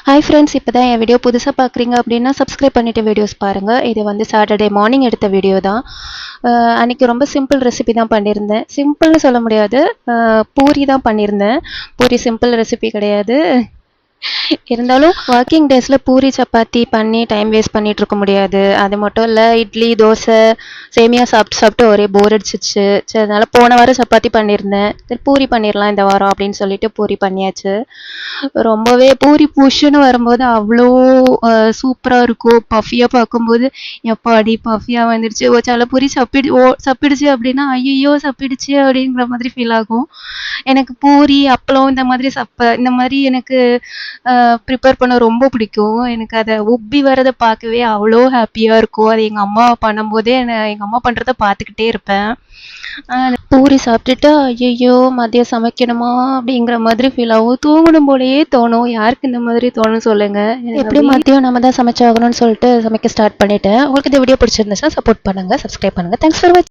Hi friends, இப்போ தான் என் video புதுசாக பார்க்குறீங்க அப்படின்னா சப்ஸ்கிரைப் பண்ணிவிட்டு வீடியோஸ் பாருங்கள். இது வந்து சாட்டர்டே மார்னிங் எடுத்த வீடியோ தான். அன்றைக்கி ரொம்ப சிம்பிள் ரெசிபி தான் பண்ணியிருந்தேன். சிம்பிள்னு சொல்ல முடியாது, பூரி தான் பண்ணியிருந்தேன். பூரி சிம்பிள் ரெசிபி கிடையாது. இருந்தாலும் ஒர்க்கிங் டேஸில் பூரி சப்பாத்தி பண்ணி டைம் வேஸ்ட் பண்ணிட்டு இருக்க முடியாது. அது மட்டும் இல்லை, இட்லி தோசை சேமியா சாப்பிட்டு சாப்பிட்டு ஒரே போர் அடிச்சிச்சு. சரி, அதனால் போன வாரம் சப்பாத்தி பண்ணியிருந்தேன். சரி பூரி பண்ணிடலாம் இந்த வாரம் அப்படின்னு சொல்லிட்டு பூரி பண்ணியாச்சு. ரொம்பவே பூரி புஷ்ஷுன்னு வரும்போது அவ்வளோ சூப்பராக இருக்கும். பஃபியாக பார்க்கும்போது எப்பாடி பஃபியாக வந்துடுச்சு, சில பூரி சப்பிடுச்சு அப்படின்னா ஐயோ சப்பிடுச்சு அப்படிங்கிற மாதிரி ஃபீல் ஆகும். எனக்கு பூரி அப்பளம் இந்த மாதிரி எனக்கு ப்ரிப்பேர் பண்ண ரொம்ப பிடிக்கும். எனக்கு அதை உப்பி வரதை பார்க்கவே அவ்வளோ ஹாப்பியாக இருக்கும். அது எங்கள் அம்மா பண்ணும்போதே எங்கள் அம்மா பண்ணுறத பார்த்துக்கிட்டே இருப்பேன். பூரி சாப்பிட்டுட்டு ஐயோ மதியம் சமைக்கணுமா அப்படிங்கிற மாதிரி ஃபீல் ஆகும். தூங்கணும் போலயே தோணும். யாருக்கு இந்த மாதிரி தோணும் சொல்லுங்க. எப்படி மதியம் நம்ம தான் சமைச்சாகணும்னு சொல்லிட்டு சமைக்க ஸ்டார்ட் பண்ணிட்டேன். உங்களுக்கு இந்த வீடியோ பிடிச்சிருந்துச்சுன்னா சப்போர்ட் பண்ணுங்க, சப்ஸ்கிரைப் பண்ணுங்க. தேங்க்ஸ் ஃபார் வாட்சிங்.